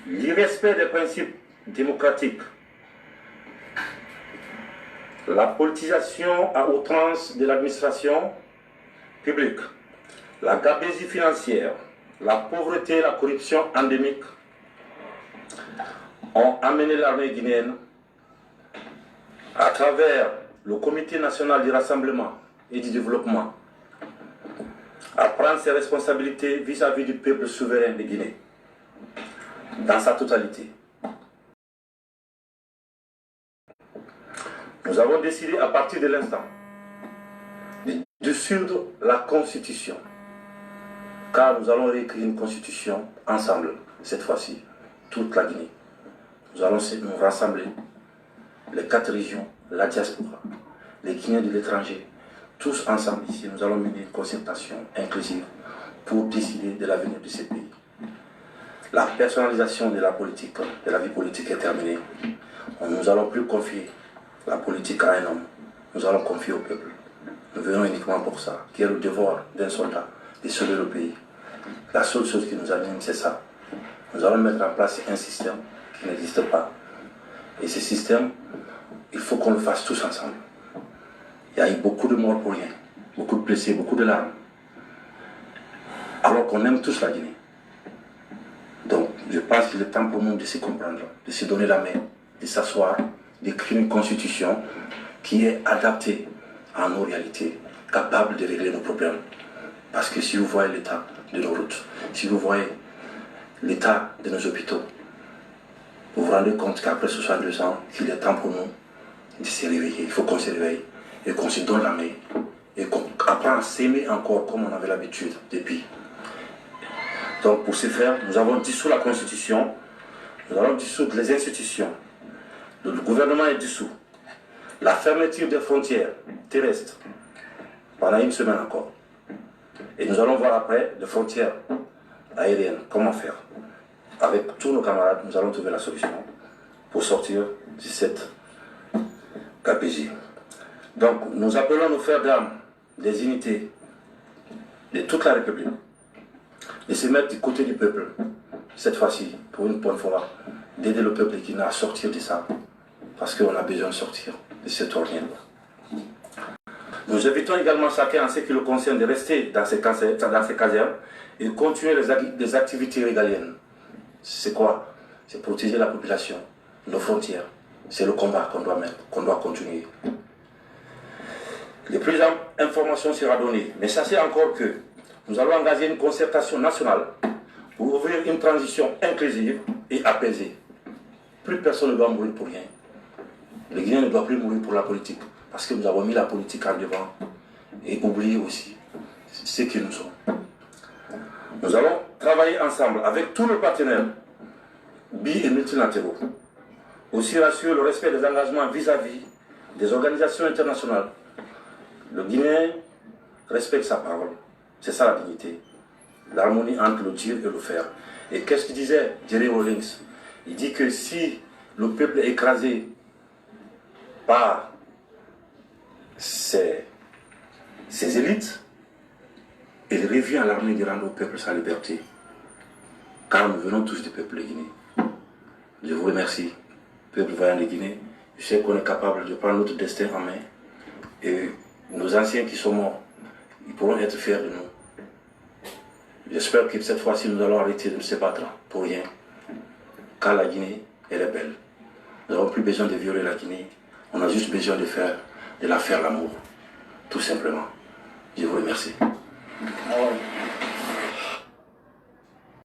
l'irrespect des principes démocratiques, la politisation à outrance de l'administration publique, la gabegie financière, la pauvreté et la corruption endémique ont amené l'armée guinéenne, à travers le Comité national du rassemblement et du développement, à prendre ses responsabilités vis-à-vis du peuple souverain de Guinée, dans sa totalité. Nous avons décidé à partir de l'instant de dissoudre la Constitution, car nous allons réécrire une Constitution ensemble, cette fois-ci, toute la Guinée. Nous allons nous rassembler, les 4 régions, la diaspora, les Guinéens de l'étranger, tous ensemble ici, nous allons mener une concertation inclusive pour décider de l'avenir de ce pays. La personnalisation de la politique, de la vie politique est terminée. Nous n'allons plus confier la politique à un homme, nous allons confier au peuple. Nous venons uniquement pour ça, qui est le devoir d'un soldat, de sauver le pays. La seule chose qui nous anime, c'est ça. Nous allons mettre en place un système qui n'existe pas. Et ce système, il faut qu'on le fasse tous ensemble. Il y a eu beaucoup de morts pour rien, beaucoup de blessés, beaucoup de larmes. Alors qu'on aime tous la Guinée. Donc, je pense qu'il est temps pour nous de se comprendre, de se donner la main, de s'asseoir, d'écrire une constitution qui est adaptée à nos réalités, capable de régler nos problèmes. Parce que si vous voyez l'état de nos routes, si vous voyez l'état de nos hôpitaux, vous vous rendez compte qu'après 62 ans, qu'il est temps pour nous de se réveiller. Il faut qu'on se réveille et qu'on se donne la main et qu'on apprenne à s'aimer encore comme on avait l'habitude depuis. Donc pour ce faire, nous avons dissous la Constitution, nous allons dissoudre les institutions, le gouvernement est dissous, la fermeture des frontières terrestres pendant une semaine encore. Et nous allons voir après les frontières aériennes, comment faire. Avec tous nos camarades, nous allons trouver la solution pour sortir de cette KPJ. Donc nous appelons nos frères d'armes des unités de toute la République de se mettre du côté du peuple, cette fois-ci, pour une bonne fois, d'aider le peuple guinéen à sortir de ça, parce qu'on a besoin de sortir de cette ornière. Nous invitons également chacun en ce qui le concerne de rester dans ces casernes et de continuer les activités régaliennes. C'est quoi? C'est protéger la population, nos frontières. C'est le combat qu'on doit mettre, qu'on doit continuer. Les plus d'informations sera donnée, mais sachez encore que nous allons engager une concertation nationale pour ouvrir une transition inclusive et apaisée. Plus personne ne doit mourir pour rien. Les Guinéens ne doivent plus mourir pour la politique, parce que nous avons mis la politique en devant et oublié aussi ce que nous sommes. Nous allons travailler ensemble avec tous nos partenaires, bi et multilatéraux, aussi rassurer le respect des engagements vis-à-vis des organisations internationales. Le Guinéen respecte sa parole. C'est ça la dignité. L'harmonie entre le dire et le faire. Et qu'est-ce qu'il disait Jerry Rawlings? Il dit que si le peuple est écrasé par ses élites, il revient à l'armée de rendre au peuple sa liberté. Car nous venons tous du peuple de Guinée. Je vous remercie, peuple vaillant de Guinée. Je sais qu'on est capable de prendre notre destin en main. Et nos anciens qui sont morts, ils pourront être fiers de nous. J'espère que cette fois-ci, nous allons arrêter de se battre pour rien. Car la Guinée, elle est belle. Nous n'avons plus besoin de violer la Guinée. On a juste besoin de la faire l'amour. Tout simplement. Je vous remercie.